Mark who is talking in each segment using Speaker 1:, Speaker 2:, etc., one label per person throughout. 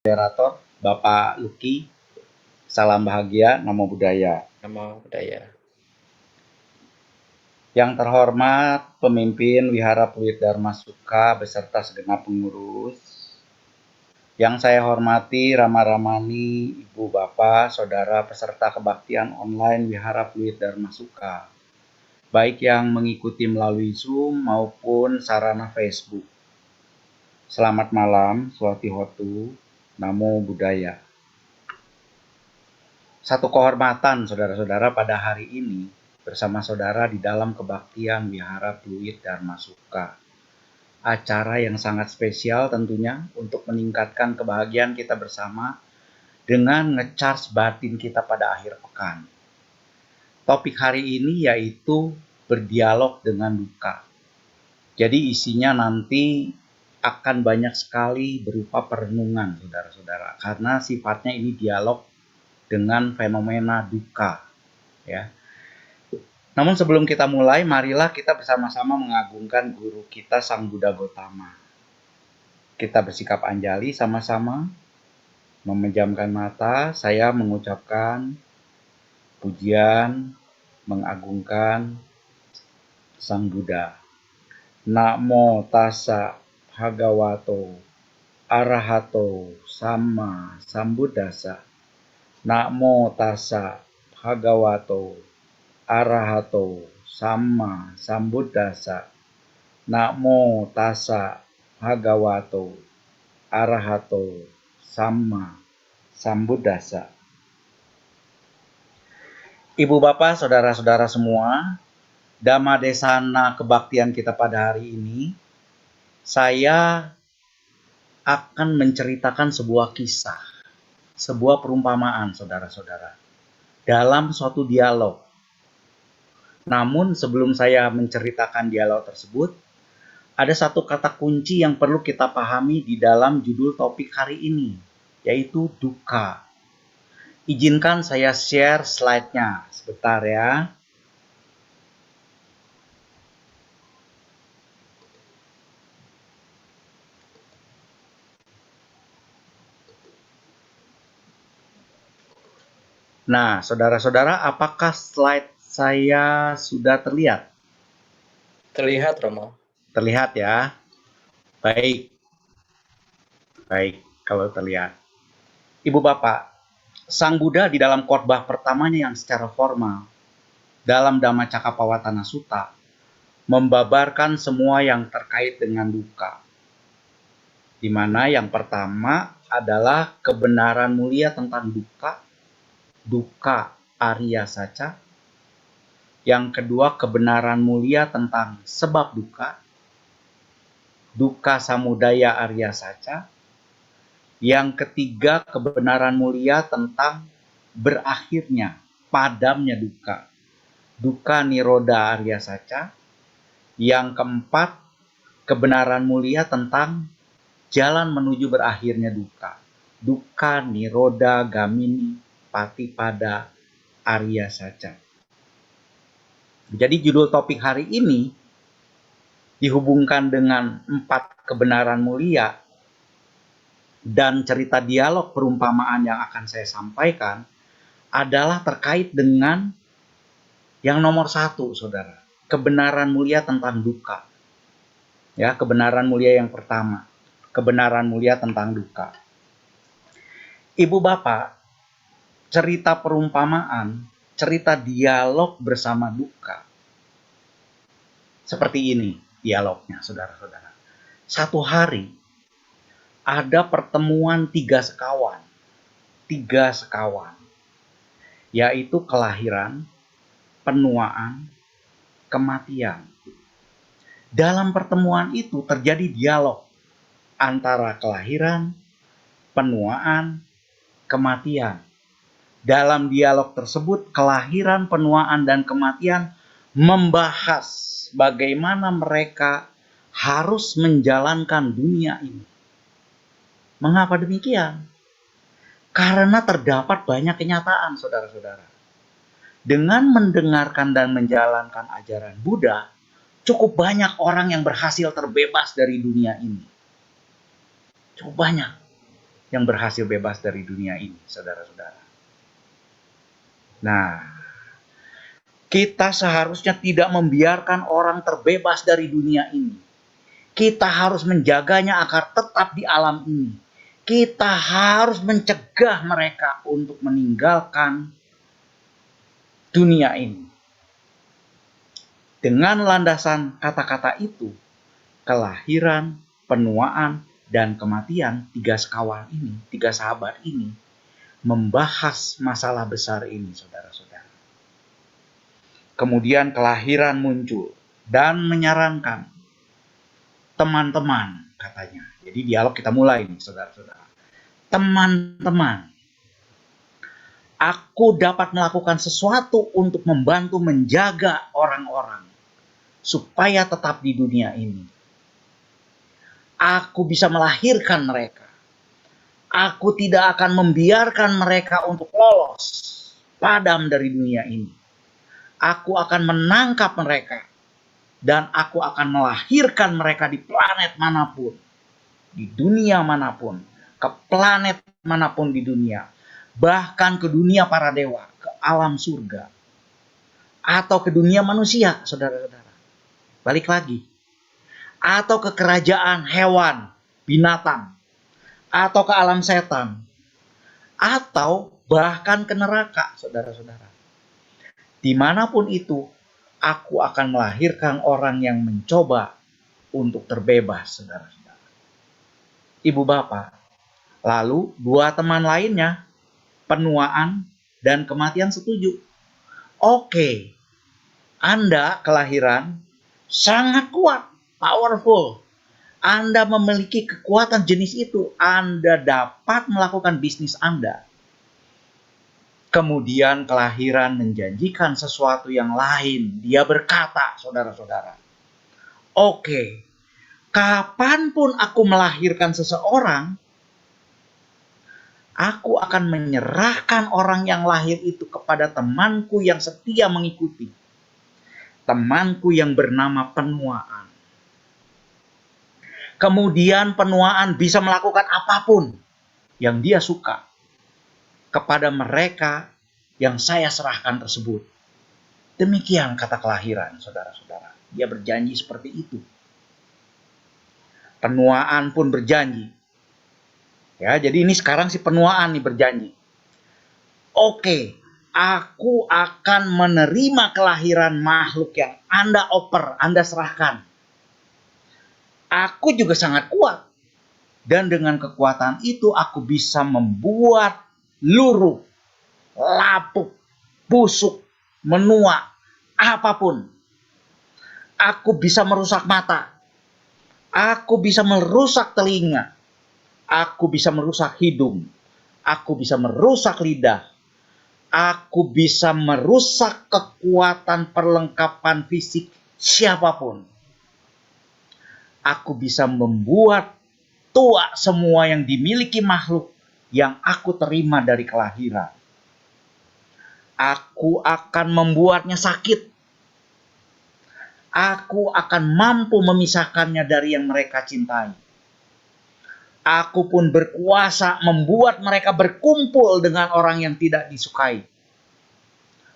Speaker 1: Moderator Bapak Lucky, salam bahagia, namo buddhaya.
Speaker 2: Namo buddhaya.
Speaker 1: Yang terhormat pemimpin Wihara Pluit Dharma Sukha beserta segenap pengurus. Yang saya hormati Rama Ramani, Ibu Bapak, Saudara peserta kebaktian online Wihara Pluit Dharma Sukha, baik yang mengikuti melalui Zoom maupun sarana Facebook. Selamat malam, Swati Hotu, Namo Buddhaya. Satu kehormatan saudara-saudara pada hari ini bersama saudara di dalam kebaktian Wihara Pluit Dharma Sukha. Acara yang sangat spesial tentunya untuk meningkatkan kebahagiaan kita bersama dengan nge-charge batin kita pada akhir pekan. Topik hari ini yaitu berdialog dengan duka. Jadi isinya nanti akan banyak sekali berupa perenungan saudara-saudara, karena sifatnya ini dialog dengan fenomena duka, ya. Namun sebelum kita mulai, marilah kita bersama-sama mengagungkan guru kita Sang Buddha Gotama. Kita bersikap anjali sama-sama, memejamkan mata. Saya mengucapkan pujian, mengagungkan Sang Buddha. Namo tassa bhagavato arahato samma sambuddhassa. Namo tassa bhagavato arahato samma sambuddhassa. Namo tassa bhagavato arahato samma sambuddhassa. Ibu bapak, saudara-saudara semua, Dhamma Desana kebaktian kita pada hari ini, saya akan menceritakan sebuah kisah, sebuah perumpamaan saudara-saudara, dalam suatu dialog. Namun sebelum saya menceritakan dialog tersebut, ada satu kata kunci yang perlu kita pahami di dalam judul topik hari ini, yaitu duka. Izinkan saya share slide-nya sebentar ya. Nah, saudara-saudara, apakah slide saya sudah terlihat?
Speaker 2: Terlihat, Romo.
Speaker 1: Terlihat ya. Baik. Baik, kalau terlihat. Ibu Bapak, Sang Buddha di dalam khotbah pertamanya yang secara formal dalam Dhammacakkappavattana Sutta membabarkan semua yang terkait dengan duka. Di mana yang pertama adalah kebenaran mulia tentang duka, duka Arya Saca. Yang kedua, kebenaran mulia tentang sebab duka, duka samudaya Arya Saca. Yang ketiga, kebenaran mulia tentang berakhirnya, padamnya duka, duka niroda Arya Saca. Yang keempat, kebenaran mulia tentang jalan menuju berakhirnya duka, duka niroda gamini patipada Arya Saca. Jadi judul topik hari ini dihubungkan dengan 4 kebenaran mulia dan cerita dialog perumpamaan yang akan saya sampaikan adalah terkait dengan yang nomor 1, saudara. Kebenaran mulia tentang duka. Ya, kebenaran mulia yang pertama. Kebenaran mulia tentang duka. Ibu bapak, cerita perumpamaan, cerita dialog bersama duka. Seperti ini dialognya, saudara-saudara. Satu hari ada pertemuan 3 sekawan. 3 sekawan. Yaitu kelahiran, penuaan, kematian. Dalam pertemuan itu terjadi dialog antara kelahiran, penuaan, kematian. Dalam dialog tersebut, kelahiran, penuaan, dan kematian membahas bagaimana mereka harus menjalankan dunia ini. Mengapa demikian? Karena terdapat banyak kenyataan, saudara-saudara. Dengan mendengarkan dan menjalankan ajaran Buddha, cukup banyak orang yang berhasil terbebas dari dunia ini. Cukup banyak. yang berhasil bebas dari dunia ini, saudara-saudara. Nah, kita seharusnya tidak membiarkan orang terbebas dari dunia ini. Kita harus menjaganya agar tetap di alam ini. Kita harus mencegah mereka untuk meninggalkan dunia ini. Dengan landasan kata-kata itu, kelahiran, penuaan, dan kematian tiga sekawan ini, tiga sahabat ini, membahas masalah besar ini, saudara-saudara. Kemudian kelahiran muncul dan menyarankan teman-teman, katanya. Jadi dialog kita mulai nih, saudara-saudara. Teman-teman, aku dapat melakukan sesuatu untuk membantu menjaga orang-orang supaya tetap di dunia ini. Aku bisa melahirkan mereka. Aku tidak akan membiarkan mereka untuk lolos, padam dari dunia ini. Aku akan menangkap mereka dan aku akan melahirkan mereka di planet manapun, di dunia manapun, ke planet manapun di dunia, bahkan ke dunia para dewa, ke alam surga, atau ke dunia manusia, saudara-saudara. Balik lagi. Atau ke kerajaan hewan, binatang, atau ke alam setan, atau bahkan ke neraka, saudara-saudara. Dimanapun itu, aku akan melahirkan orang yang mencoba untuk terbebas, saudara-saudara. Ibu bapak, lalu dua teman lainnya, penuaan dan kematian, setuju. Oke, Anda kelahiran sangat kuat, powerful. Anda memiliki kekuatan jenis itu. Anda dapat melakukan bisnis Anda. Kemudian kelahiran menjanjikan sesuatu yang lain. Dia berkata, saudara-saudara, oke, kapanpun aku melahirkan seseorang, aku akan menyerahkan orang yang lahir itu kepada temanku yang setia mengikuti. Temanku yang bernama penuaan. Kemudian penuaan bisa melakukan apapun yang dia suka kepada mereka yang saya serahkan tersebut. Demikian kata kelahiran, saudara-saudara. Dia berjanji seperti itu. Penuaan pun berjanji. Ya, jadi ini sekarang si penuaan nih berjanji. Oke, aku akan menerima kelahiran makhluk yang Anda oper, Anda serahkan. Aku juga sangat kuat. Dan dengan kekuatan itu aku bisa membuat luruh, lapuk, busuk, menua, apapun. Aku bisa merusak mata. Aku bisa merusak telinga. Aku bisa merusak hidung. Aku bisa merusak lidah. Aku bisa merusak kekuatan perlengkapan fisik siapapun. Aku bisa membuat tua semua yang dimiliki makhluk yang aku terima dari kelahiran. Aku akan membuatnya sakit. Aku akan mampu memisahkannya dari yang mereka cintai. Aku pun berkuasa membuat mereka berkumpul dengan orang yang tidak disukai.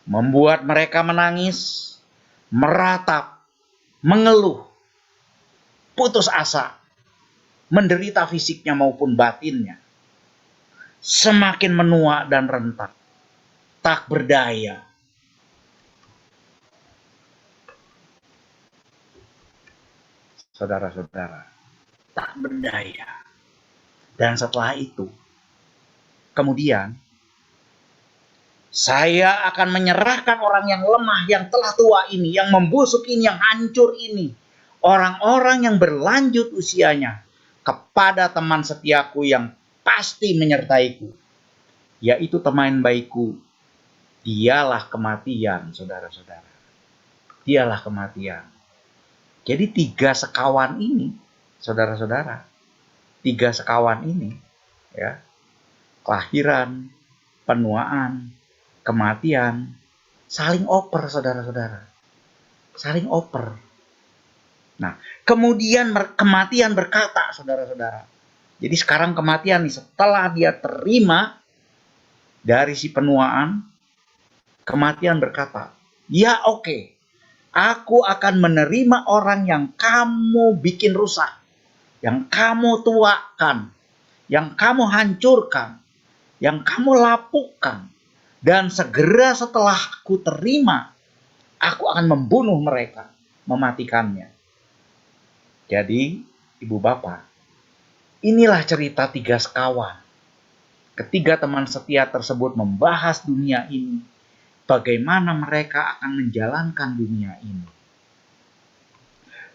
Speaker 1: Membuat mereka menangis, meratap, mengeluh, putus asa, menderita fisiknya maupun batinnya. Semakin menua dan rentak, tak berdaya. Saudara-saudara, tak berdaya. Dan setelah itu, kemudian, saya akan menyerahkan orang yang lemah, yang telah tua ini, yang membusuk ini, yang hancur ini, orang-orang yang berlanjut usianya, kepada teman setiaku yang pasti menyertaiku, yaitu teman baikku. Dialah kematian, saudara-saudara. Dialah kematian. Jadi tiga sekawan ini, saudara-saudara, tiga sekawan ini, ya, kelahiran, penuaan, kematian, saling oper, saudara-saudara. Saling oper. Nah, kemudian kematian berkata, saudara-saudara, Jadi sekarang kematian nih, setelah dia terima dari si penuaan, kematian berkata, ya oke, aku akan menerima orang yang kamu bikin rusak, yang kamu tuakan, yang kamu hancurkan, yang kamu lapukkan. Dan segera setelah aku terima, aku akan membunuh mereka, mematikannya. Jadi, ibu bapak, inilah cerita 3 sekawan. Ketiga teman setia tersebut membahas dunia ini, bagaimana mereka akan menjalankan dunia ini.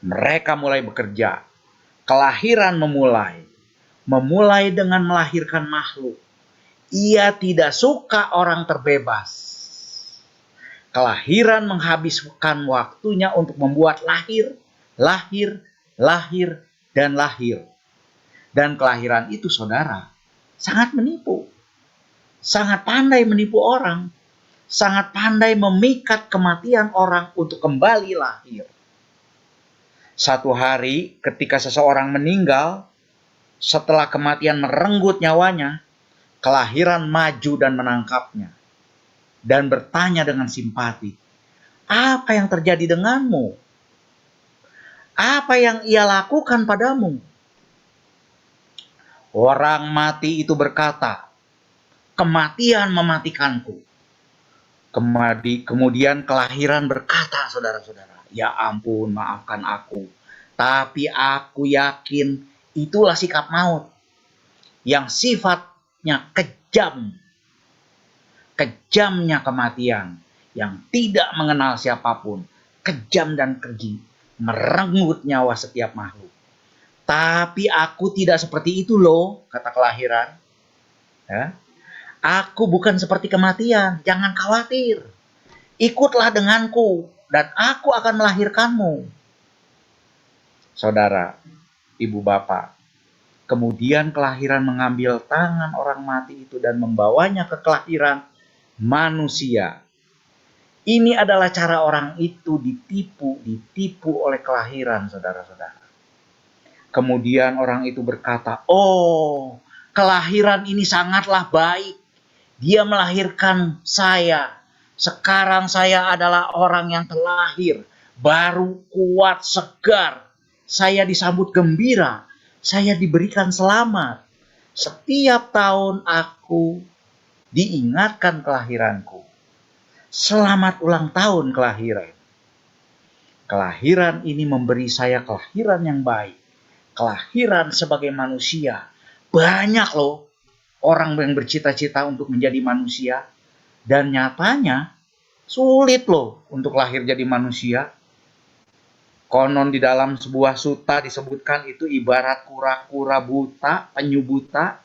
Speaker 1: Mereka mulai bekerja, kelahiran memulai dengan melahirkan makhluk. Ia tidak suka orang terbebas. Kelahiran menghabiskan waktunya untuk membuat lahir, dan lahir. Dan kelahiran itu, saudara, sangat menipu. Sangat pandai menipu orang. Sangat pandai memikat kematian orang untuk kembali lahir. Satu hari ketika seseorang meninggal, setelah kematian merenggut nyawanya, kelahiran maju dan menangkapnya. Dan bertanya dengan simpati, apa yang terjadi denganmu? Apa yang ia lakukan padamu? Orang mati itu berkata, kematian mematikanku. Kemudian kelahiran berkata, saudara-saudara, ya ampun, maafkan aku. Tapi aku yakin itulah sikap maut yang sifatnya kejam. Kejamnya kematian yang tidak mengenal siapapun, kejam dan keji, merenggut nyawa setiap makhluk. Tapi aku tidak seperti itu loh, kata kelahiran. Ya. Aku bukan seperti kematian, jangan khawatir. Ikutlah denganku dan aku akan melahirkanmu. Saudara, ibu bapak, kemudian kelahiran mengambil tangan orang mati itu dan membawanya ke kelahiran manusia. Ini adalah cara orang itu ditipu oleh kelahiran, saudara-saudara. Kemudian orang itu berkata, oh, kelahiran ini sangatlah baik. Dia melahirkan saya. Sekarang saya adalah orang yang terlahir, baru, kuat, segar. Saya disambut gembira. Saya diberikan selamat. Setiap tahun aku diingatkan kelahiranku. Selamat ulang tahun kelahiran. Kelahiran ini memberi saya kelahiran yang baik. Kelahiran sebagai manusia. Banyak loh orang yang bercita-cita untuk menjadi manusia. Dan nyatanya sulit loh untuk lahir jadi manusia. Konon di dalam sebuah suta disebutkan itu ibarat kura-kura buta, penyu buta,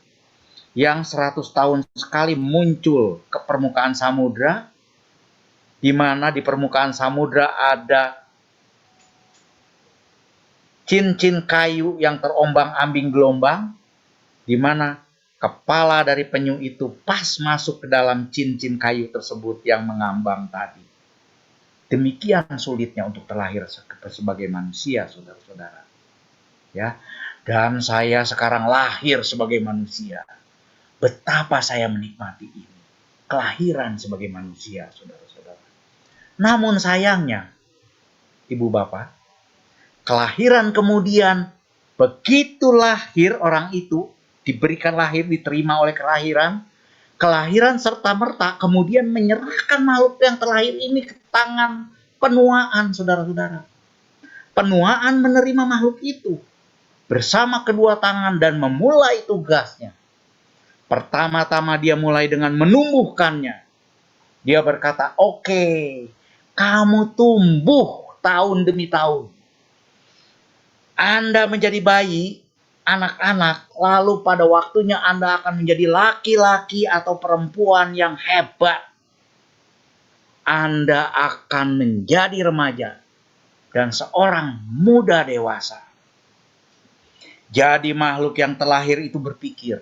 Speaker 1: yang 100 tahun sekali muncul ke permukaan samudra, di mana di permukaan samudra ada cincin kayu yang terombang-ambing gelombang, di mana kepala dari penyu itu pas masuk ke dalam cincin kayu tersebut yang mengambang tadi. Demikian sulitnya untuk terlahir sebagai manusia, saudara-saudara. Ya, dan saya sekarang lahir sebagai manusia. Betapa saya menikmati ini. Kelahiran sebagai manusia, saudara-saudara. Namun sayangnya, ibu bapak, kelahiran kemudian begitu lahir orang itu, diberikan lahir, diterima oleh kelahiran, kelahiran serta-merta kemudian menyerahkan makhluk yang terlahir ini ke tangan penuaan, saudara-saudara. Penuaan menerima makhluk itu bersama kedua tangan dan memulai tugasnya. Pertama-tama dia mulai dengan menumbuhkannya. Dia berkata, oke, kamu tumbuh tahun demi tahun. Anda menjadi bayi, anak-anak, lalu pada waktunya Anda akan menjadi laki-laki atau perempuan yang hebat. Anda akan menjadi remaja dan seorang muda dewasa. Jadi makhluk yang terlahir itu berpikir,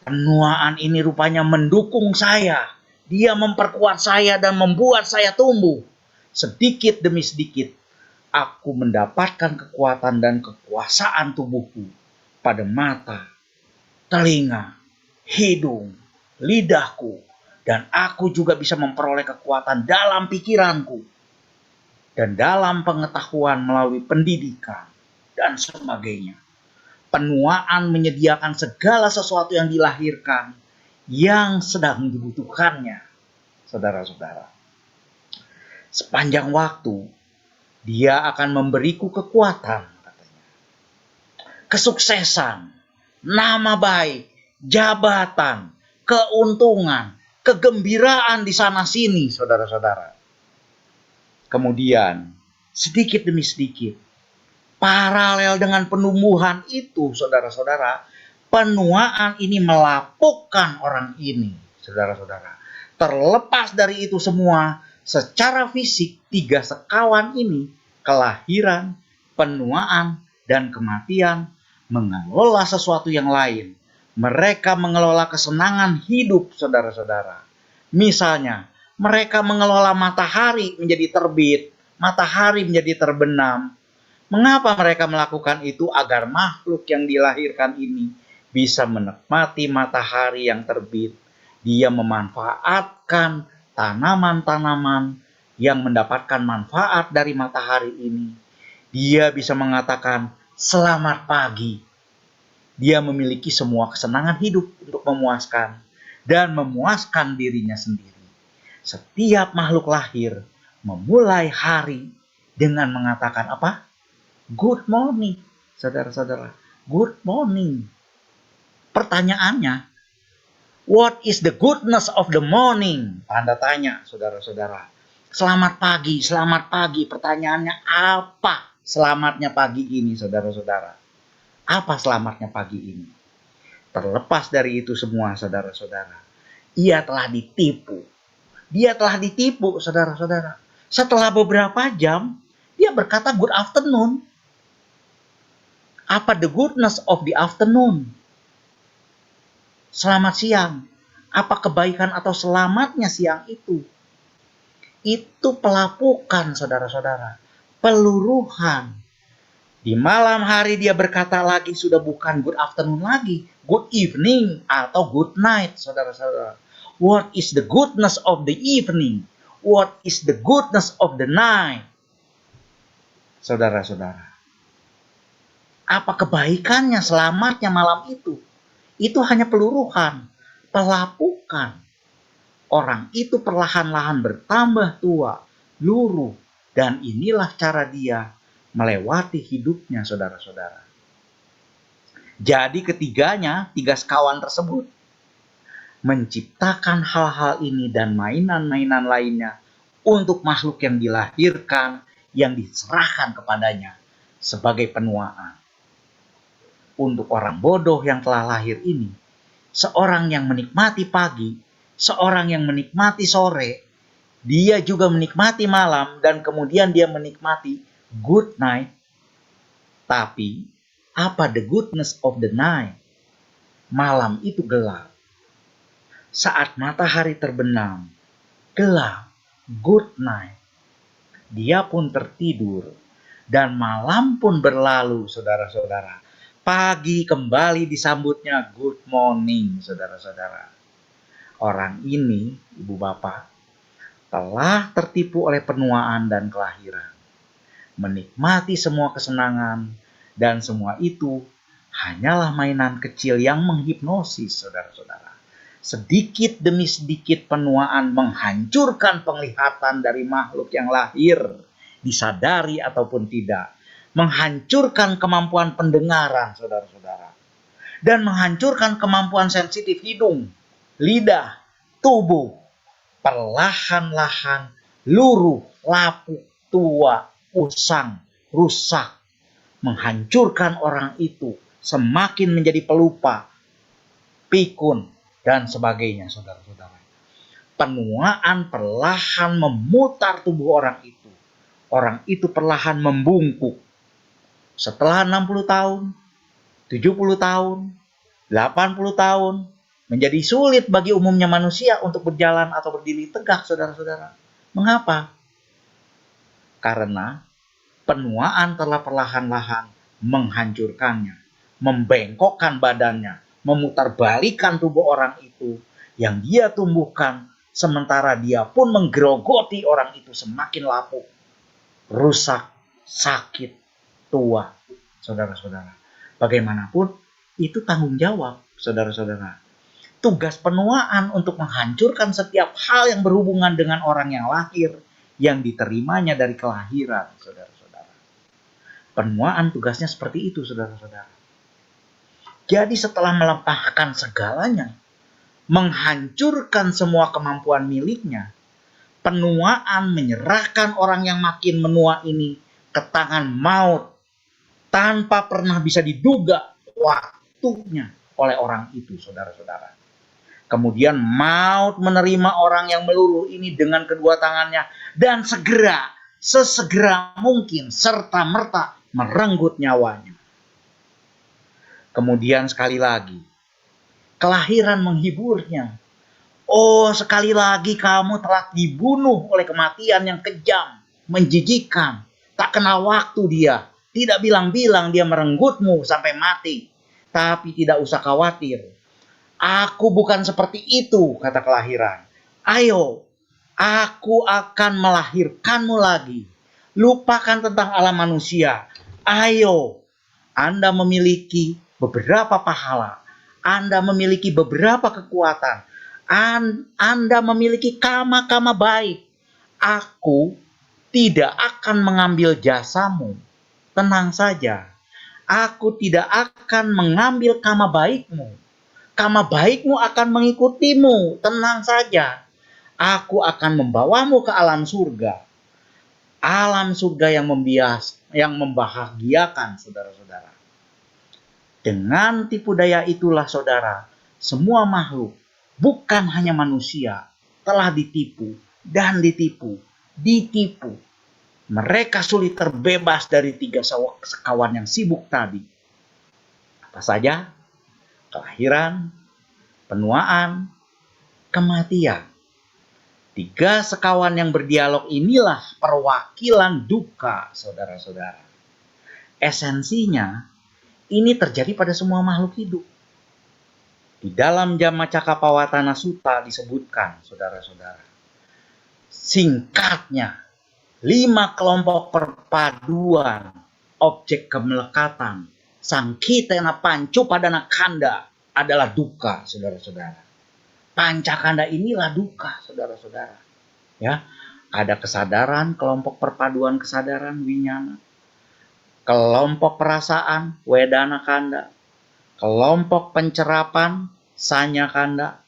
Speaker 1: penuaan ini rupanya mendukung saya. Dia memperkuat saya dan membuat saya tumbuh. Sedikit demi sedikit, aku mendapatkan kekuatan dan kekuasaan tubuhku. pada mata, telinga, hidung, lidahku, dan aku juga bisa memperoleh kekuatan dalam pikiranku dan dalam pengetahuan melalui pendidikan dan sebagainya. Penuaan menyediakan segala sesuatu yang dilahirkan yang sedang dibutuhkannya, saudara-saudara. Sepanjang waktu, dia akan memberiku kekuatan, katanya. Kesuksesan, nama baik, jabatan, keuntungan, kegembiraan di sana-sini, saudara-saudara. Kemudian, sedikit demi sedikit, paralel dengan penumbuhan itu, saudara-saudara, penuaan ini melapukkan orang ini, saudara-saudara. Terlepas dari itu semua, secara fisik, tiga sekawan ini, kelahiran, penuaan, dan kematian, mengelola sesuatu yang lain. Mereka mengelola kesenangan hidup, saudara-saudara. Misalnya, mereka mengelola matahari menjadi terbit, matahari menjadi terbenam. Mengapa mereka melakukan itu? Agar makhluk yang dilahirkan ini bisa menikmati matahari yang terbit. Dia memanfaatkan tanaman-tanaman yang mendapatkan manfaat dari matahari ini. Dia bisa mengatakan selamat pagi. Dia memiliki semua kesenangan hidup untuk memuaskan dan memuaskan dirinya sendiri. Setiap makhluk lahir memulai hari dengan mengatakan apa? Good morning, saudara-saudara. Good morning. Pertanyaannya, what is the goodness of the morning? Tanda tanya, saudara-saudara. Selamat pagi, selamat pagi. Pertanyaannya, apa selamatnya pagi ini, saudara-saudara? Apa selamatnya pagi ini? Terlepas dari itu semua, saudara-saudara, ia telah ditipu. Dia telah ditipu, saudara-saudara. Setelah beberapa jam, dia berkata good afternoon. Apa the goodness of the afternoon? Selamat siang. Apa kebaikan atau selamatnya siang itu? Itu pelapukan, saudara-saudara. Peluruhan. Di malam hari dia berkata lagi sudah bukan good afternoon lagi. Good evening atau good night, saudara-saudara. What is the goodness of the evening? What is the goodness of the night? Saudara-saudara. Apa kebaikannya, selamatnya malam itu? Itu hanya peluruhan, pelapukan. Orang itu perlahan-lahan bertambah tua, luruh, dan inilah cara dia melewati hidupnya, saudara-saudara. Jadi ketiganya, tiga sekawan tersebut, menciptakan hal-hal ini dan mainan-mainan lainnya untuk makhluk yang dilahirkan, yang diserahkan kepadanya sebagai penuaan. Untuk orang bodoh yang telah lahir ini, seorang yang menikmati pagi, seorang yang menikmati sore, dia juga menikmati malam, dan kemudian dia menikmati good night. Tapi, apa the goodness of the night? Malam itu gelap. Saat matahari terbenam, gelap, good night. Dia pun tertidur, dan malam pun berlalu, saudara-saudara. Pagi kembali disambutnya good morning, saudara-saudara. Orang ini, ibu bapak, telah tertipu oleh penuaan dan kelahiran. Menikmati semua kesenangan, dan semua itu hanyalah mainan kecil yang menghipnosis, saudara-saudara. Sedikit demi sedikit penuaan menghancurkan penglihatan dari makhluk yang lahir, disadari ataupun tidak. Menghancurkan kemampuan pendengaran, saudara-saudara. Dan menghancurkan kemampuan sensitif hidung, lidah, tubuh. Perlahan-lahan luruh, lapuk, tua, usang, rusak. Menghancurkan orang itu, semakin menjadi pelupa, pikun, dan sebagainya, saudara-saudara. Penuaan perlahan memutar tubuh orang itu. Orang itu perlahan membungkuk. Setelah 60 tahun, 70 tahun, 80 tahun, menjadi sulit bagi umumnya manusia untuk berjalan atau berdiri tegak, saudara-saudara. Mengapa? Karena penuaan telah perlahan-lahan menghancurkannya. membengkokkan badannya, memutarbalikan tubuh orang itu yang dia tumbuhkan, sementara dia pun menggerogoti orang itu semakin lapuk, rusak, sakit, tua. Saudara-saudara, bagaimanapun itu tanggung jawab, saudara-saudara. Tugas penuaan untuk menghancurkan setiap hal yang berhubungan dengan orang yang lahir, yang diterimanya dari kelahiran, saudara-saudara. Penuaan tugasnya seperti itu, saudara-saudara. Jadi setelah melepaskan segalanya, menghancurkan semua kemampuan miliknya, penuaan menyerahkan orang yang makin menua ini ke tangan maut tanpa pernah bisa diduga waktunya oleh orang itu, saudara-saudara. Kemudian maut menerima orang yang meluluh ini dengan kedua tangannya dan sesegera mungkin serta-merta merenggut nyawanya. Kemudian sekali lagi, kelahiran menghiburnya. Oh, sekali lagi kamu telah dibunuh oleh kematian yang kejam, menjijikan. Tak kenal waktu dia. Tidak bilang-bilang dia merenggutmu sampai mati. Tapi tidak usah khawatir. Aku bukan seperti itu, kata kelahiran. Ayo, aku akan melahirkanmu lagi. Lupakan tentang alam manusia. Ayo, Anda memiliki beberapa pahala. Anda memiliki beberapa kekuatan. Anda memiliki kama-kama baik. Aku tidak akan mengambil jasamu. Tenang saja. Aku tidak akan mengambil kama baikmu. Kama baikmu akan mengikutimu. Tenang saja. Aku akan membawamu ke alam surga. Alam surga yang membahagiakan, saudara-saudara. Dengan tipu daya itulah, saudara, semua makhluk, bukan hanya manusia, telah ditipu dan ditipu. Mereka sulit terbebas dari 3 sekawan yang sibuk tadi. Apa saja? Kelahiran, penuaan, kematian. 3 sekawan yang berdialog inilah perwakilan duka, saudara-saudara. Esensinya, ini terjadi pada semua makhluk hidup. Di dalam Jammacakkappawatana Sutta disebutkan, saudara-saudara. Singkatnya, 5 kelompok perpaduan objek kemelekatan Sangkitena Pancupadana Khandha adalah duka, saudara-saudara. Pancakanda inilah duka, saudara-saudara. Ya, ada kesadaran, kelompok perpaduan kesadaran winyana, kelompok perasaan Wedana Khandha, kelompok pencerapan Sanya Khandha,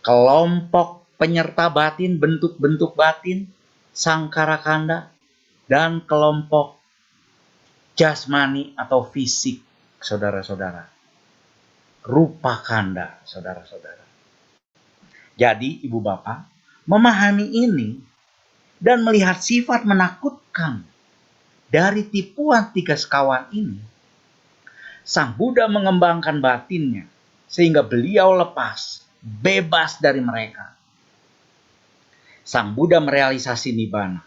Speaker 1: kelompok penyerta batin, bentuk-bentuk batin Sangkara Khandha, dan kelompok jasmani atau fisik, saudara-saudara, rupa khandha, saudara-saudara. Jadi ibu bapak memahami ini dan melihat sifat menakutkan dari tipuan 3 sekawan ini, Sang Buddha mengembangkan batinnya sehingga beliau bebas dari mereka. Sang Buddha merealisasi nibbana.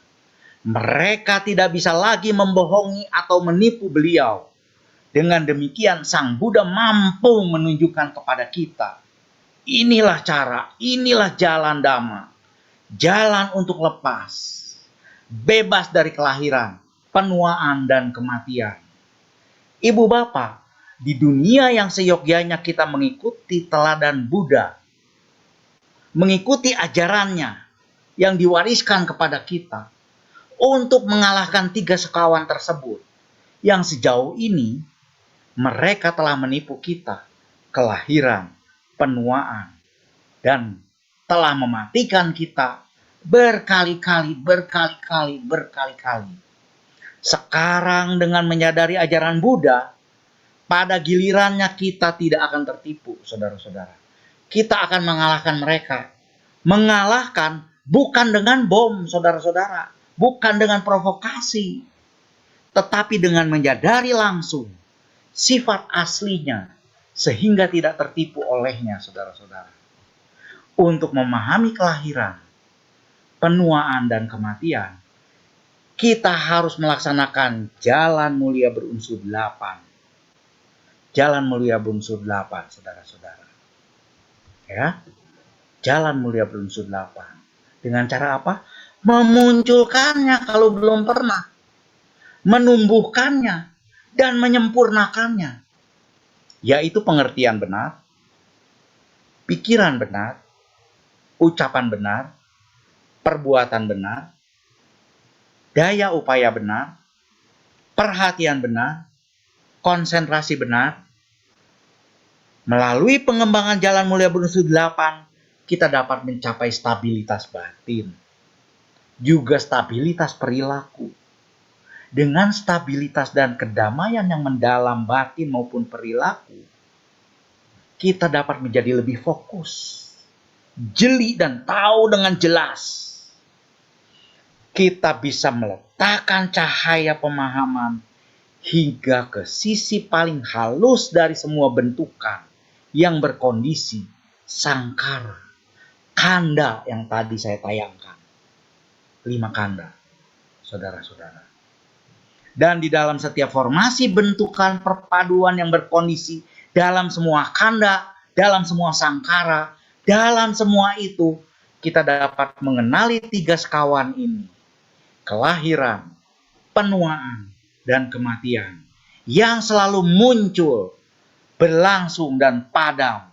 Speaker 1: Mereka tidak bisa lagi membohongi atau menipu beliau. Dengan demikian Sang Buddha mampu menunjukkan kepada kita, inilah cara, inilah jalan Dhamma. Jalan untuk lepas, bebas dari kelahiran, penuaan, dan kematian. Ibu bapak, di dunia yang seyogyanya kita mengikuti teladan Buddha, mengikuti ajarannya yang diwariskan kepada kita, untuk mengalahkan 3 sekawan tersebut, yang sejauh ini mereka telah menipu kita, kelahiran, penuaan, dan telah mematikan kita berkali-kali. Sekarang dengan menyadari ajaran Buddha, pada gilirannya kita tidak akan tertipu, saudara-saudara. Kita akan mengalahkan mereka. Mengalahkan bukan dengan bom, saudara-saudara. Bukan dengan provokasi, tetapi dengan menyadari langsung sifat aslinya sehingga tidak tertipu olehnya, saudara-saudara. Untuk memahami kelahiran, penuaan, dan kematian, kita harus melaksanakan jalan mulia berunsur 8. Jalan Mulia berunsur 8, saudara-saudara. Ya, Jalan Mulia berunsur 8. Dengan cara apa? Memunculkannya kalau belum pernah. Menumbuhkannya dan menyempurnakannya. Yaitu pengertian benar, pikiran benar, ucapan benar, perbuatan benar, daya upaya benar, perhatian benar, konsentrasi benar. Melalui pengembangan Jalan Mulia berunsur 8, kita dapat mencapai stabilitas batin, juga stabilitas perilaku. Dengan stabilitas dan kedamaian yang mendalam batin maupun perilaku, kita dapat menjadi lebih fokus, jeli dan tahu dengan jelas. Kita bisa meletakkan cahaya pemahaman hingga ke sisi paling halus dari semua bentukan yang berkondisi sangkara, kanda yang tadi saya tayangkan. 5 kanda, saudara-saudara. Dan di dalam setiap formasi bentukan perpaduan yang berkondisi dalam semua kanda, dalam semua sangkara, dalam semua itu kita dapat mengenali 3 sekawan ini. Kelahiran, penuaan, dan kematian yang selalu muncul, berlangsung, dan padam.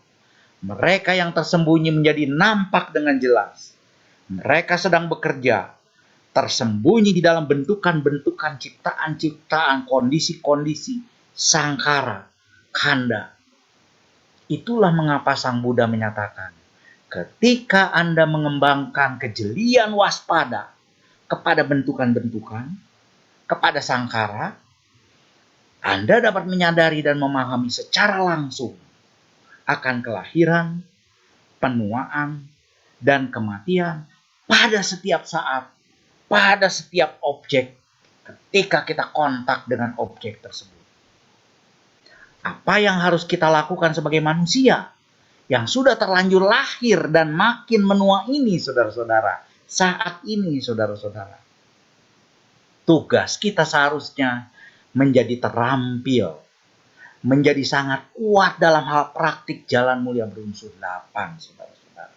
Speaker 1: Mereka yang tersembunyi menjadi nampak dengan jelas. Mereka sedang bekerja, tersembunyi di dalam bentukan-bentukan ciptaan-ciptaan, kondisi-kondisi, sangkara, kanda. Itulah mengapa Sang Buddha menyatakan, ketika Anda mengembangkan kejelian waspada kepada bentukan-bentukan, kepada sangkara, Anda dapat menyadari dan memahami secara langsung akan kelahiran, penuaan, dan kematian pada setiap saat, pada setiap objek ketika kita kontak dengan objek tersebut. Apa yang harus kita lakukan sebagai manusia yang sudah terlanjur lahir dan makin menua ini, saudara-saudara, saat ini, saudara-saudara? Tugas kita seharusnya menjadi terampil, menjadi sangat kuat dalam hal praktik Jalan Mulia berunsur 8, saudara-saudara.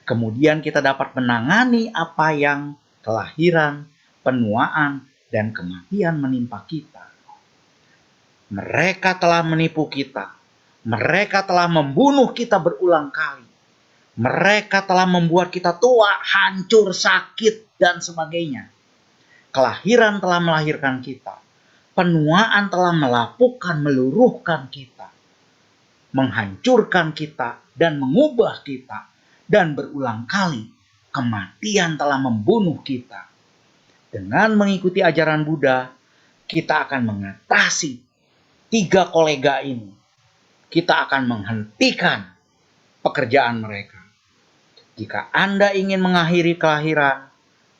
Speaker 1: Kemudian kita dapat menangani apa yang kelahiran, penuaan, dan kematian menimpa kita. Mereka telah menipu kita. Mereka telah membunuh kita berulang kali. Mereka telah membuat kita tua, hancur, sakit, dan sebagainya. Kelahiran telah melahirkan kita. Penuaan telah melapuhkan, meluruhkan kita. Menghancurkan kita dan mengubah kita. Dan berulang kali kematian telah membunuh kita. Dengan mengikuti ajaran Buddha, kita akan mengatasi 3 kolega ini. Kita akan menghentikan pekerjaan mereka. Jika Anda ingin mengakhiri kelahiran,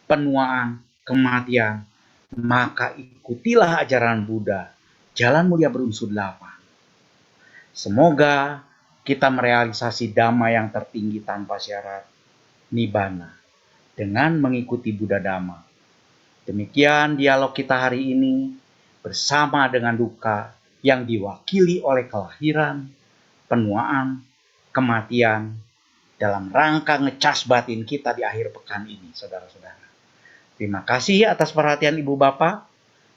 Speaker 1: penuaan, kematian, maka ikutilah ajaran Buddha, Jalan Mulia berunsur 8. Semoga kita merealisasi Dhamma yang tertinggi tanpa syarat, Nibbana, dengan mengikuti Buddha Dhamma. Demikian dialog kita hari ini bersama dengan duka yang diwakili oleh kelahiran, penuaan, kematian dalam rangka ngecas batin kita di akhir pekan ini, saudara-saudara. Terima kasih atas perhatian Ibu Bapak.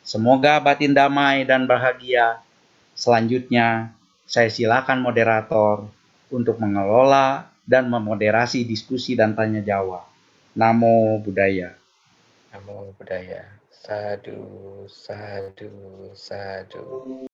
Speaker 1: Semoga batin damai dan bahagia. Selanjutnya, saya silakan moderator untuk mengelola dan memoderasi diskusi dan tanya jawab. Namo Buddhaya.
Speaker 2: Namo Buddhaya. Sadhu, sadhu, sadhu.